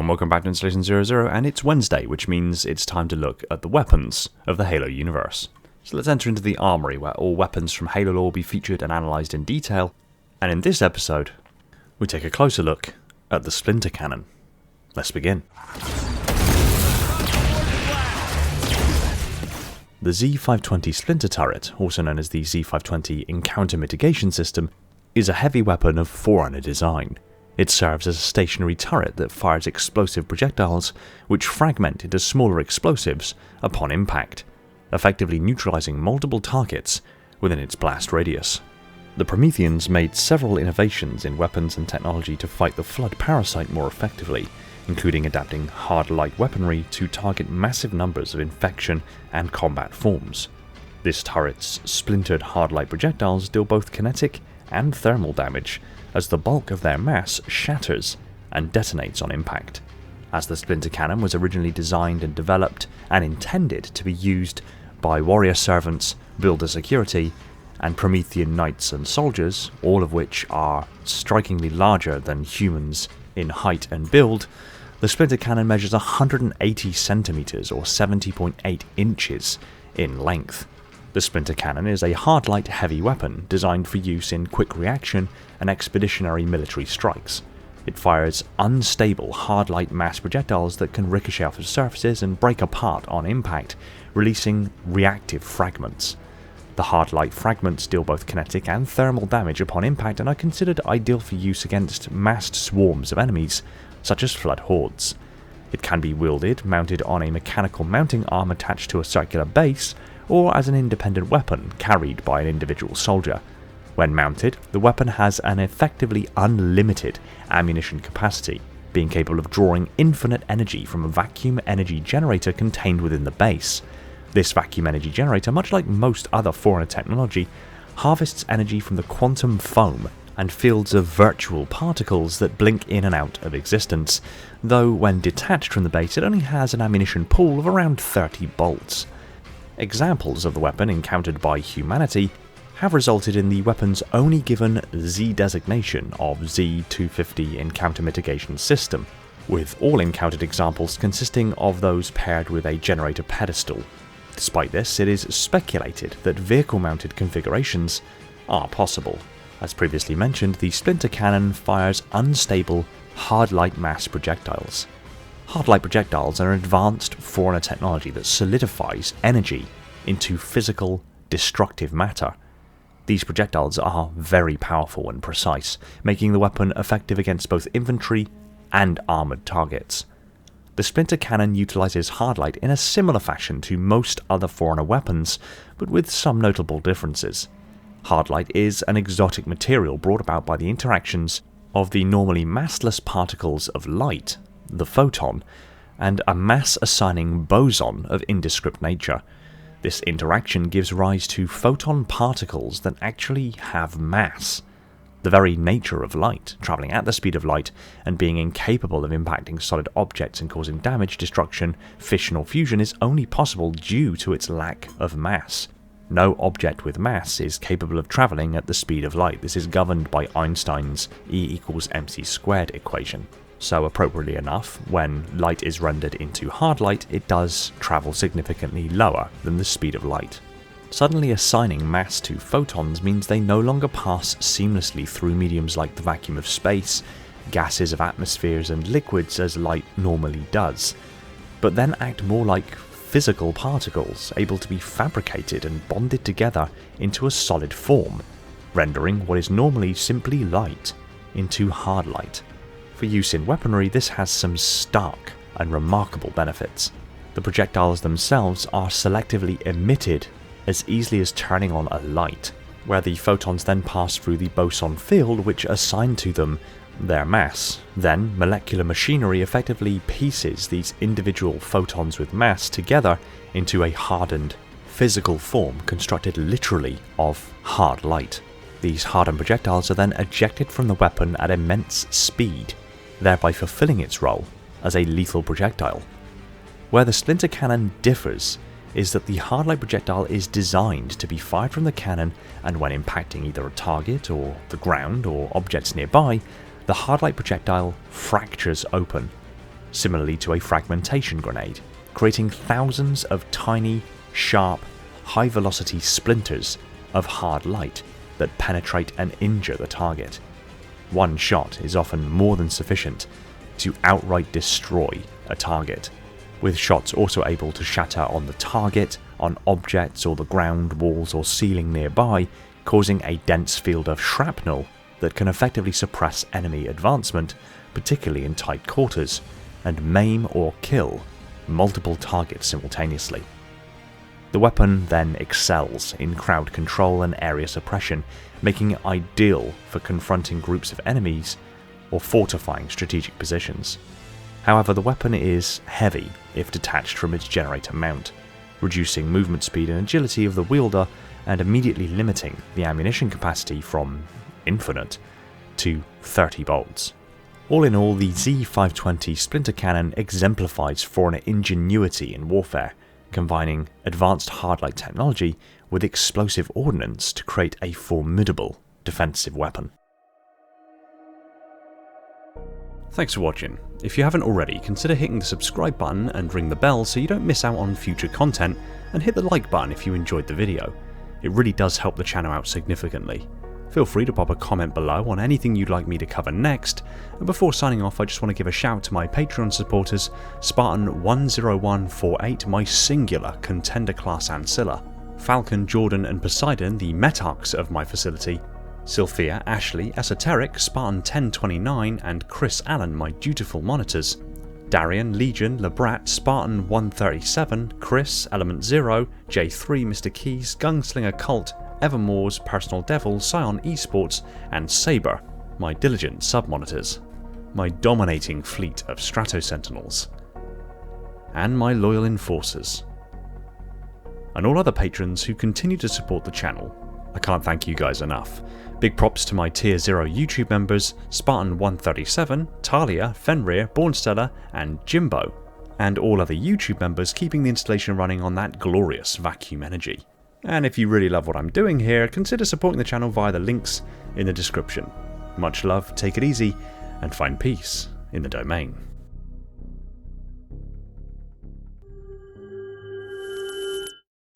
and welcome back to Installation 00, and it's Wednesday, which means it's time to look at the weapons of the Halo universe. So let's enter into the Armory, where all weapons from Halo lore will be featured and analysed in detail, and in this episode, we take a closer look at the Splinter Cannon. Let's begin. The Z520 Splinter Turret, also known as the Z520 Encounter Mitigation System, is a heavy weapon of Forerunner design. It serves as a stationary turret that fires explosive projectiles which fragment into smaller explosives upon impact, effectively neutralizing multiple targets within its blast radius. The Prometheans made several innovations in weapons and technology to fight the Flood parasite more effectively, including adapting hard light weaponry to target massive numbers of infection and combat forms. This turret's splintered hard light projectiles deal both kinetic and thermal damage, as the bulk of their mass shatters and detonates on impact. As the Splinter Cannon was originally designed and developed and intended to be used by warrior servants, builder security, and Promethean knights and soldiers, all of which are strikingly larger than humans in height and build, the Splinter Cannon measures 180 centimeters or 70.8 inches in length. The Splinter Cannon is a hard light heavy weapon designed for use in quick reaction and expeditionary military strikes. It fires unstable hard light mass projectiles that can ricochet off of surfaces and break apart on impact, releasing reactive fragments. The hard light fragments deal both kinetic and thermal damage upon impact and are considered ideal for use against massed swarms of enemies, such as Flood hordes. It can be wielded mounted on a mechanical mounting arm attached to a circular base, or as an independent weapon carried by an individual soldier. When mounted, the weapon has an effectively unlimited ammunition capacity, being capable of drawing infinite energy from a vacuum energy generator contained within the base. This vacuum energy generator, much like most other Forerunner technology, harvests energy from the quantum foam and fields of virtual particles that blink in and out of existence, though when detached from the base it only has an ammunition pool of around 30 bolts. Examples of the weapon encountered by humanity have resulted in the weapon's only given Z designation of Z250 Encounter Mitigation System, with all encountered examples consisting of those paired with a generator pedestal. Despite this, it is speculated that vehicle-mounted configurations are possible. As previously mentioned, the Splinter Cannon fires unstable, hard-light mass projectiles. Hard-light projectiles are an advanced Forerunner technology that solidifies energy into physical, destructive matter. These projectiles are very powerful and precise, making the weapon effective against both infantry and armoured targets. The Splinter Cannon utilizes hardlight in a similar fashion to most other Forerunner weapons, but with some notable differences. Hardlight is an exotic material brought about by the interactions of the normally massless particles of light, the photon, and a mass-assigning boson of indescript nature. This interaction gives rise to photon particles that actually have mass. The very nature of light, travelling at the speed of light and being incapable of impacting solid objects and causing damage, destruction, fission or fusion, is only possible due to its lack of mass. No object with mass is capable of travelling at the speed of light. This is governed by Einstein's E=mc² equation. So appropriately enough, when light is rendered into hard light, it does travel significantly lower than the speed of light. Suddenly assigning mass to photons means they no longer pass seamlessly through mediums like the vacuum of space, gases of atmospheres and liquids as light normally does, but then act more like physical particles, able to be fabricated and bonded together into a solid form, rendering what is normally simply light into hard light. For use in weaponry, this has some stark and remarkable benefits. The projectiles themselves are selectively emitted as easily as turning on a light, where the photons then pass through the boson field which assign to them their mass. Then molecular machinery effectively pieces these individual photons with mass together into a hardened, physical form constructed literally of hard light. These hardened projectiles are then ejected from the weapon at immense speed, thereby fulfilling its role as a lethal projectile. Where the Splinter Cannon differs is that the hard-light projectile is designed to be fired from the cannon, and when impacting either a target or the ground or objects nearby, the hard-light projectile fractures open. similarly to a fragmentation grenade, creating thousands of tiny, sharp, high-velocity splinters of hard light that penetrate and injure the target. One shot is often more than sufficient to outright destroy a target, with shots also able to shatter on the target, on objects or the ground, walls or ceiling nearby, causing a dense field of shrapnel that can effectively suppress enemy advancement, particularly in tight quarters, and maim or kill multiple targets simultaneously. The weapon then excels in crowd control and area suppression, making it ideal for confronting groups of enemies or fortifying strategic positions. However, the weapon is heavy if detached from its generator mount, reducing movement speed and agility of the wielder and immediately limiting the ammunition capacity from infinite to 30 bolts. All in all, the Z520 Splinter Cannon exemplifies Forerunner ingenuity in warfare, combining advanced hardlight technology with explosive ordnance to create a formidable defensive weapon. Thanks for watching. If you haven't already, consider hitting the subscribe button and ring the bell so you don't miss out on future content, and hit the like button if you enjoyed the video. It really does help the channel out significantly. Feel free to pop a comment below on anything you'd like me to cover next, and before signing off I just want to give a shout to my Patreon supporters, Spartan10148, my singular contender class ancilla, Falcon, Jordan and Poseidon, the metarchs of my facility, Sylphia, Ashley, Esoteric, Spartan 1029 and Chris Allen, my dutiful monitors, Darian, Legion, Labrat, Spartan 137, Chris, Element 0, J3, Mr. Keys, Gunslinger Cult, Evermore's Personal Devil, Scion Esports, and Saber, my diligent sub-monitors, my dominating fleet of Strato Sentinels, and my loyal enforcers, and all other patrons who continue to support the channel. I can't thank you guys enough. Big props to my Tier 0 YouTube members, Spartan 137, Talia, Fenrir, Bornstella, and Jimbo, and all other YouTube members keeping the installation running on that glorious vacuum energy. And if you really love what I'm doing here, consider supporting the channel via the links in the description. Much love, take it easy, and find peace in the domain.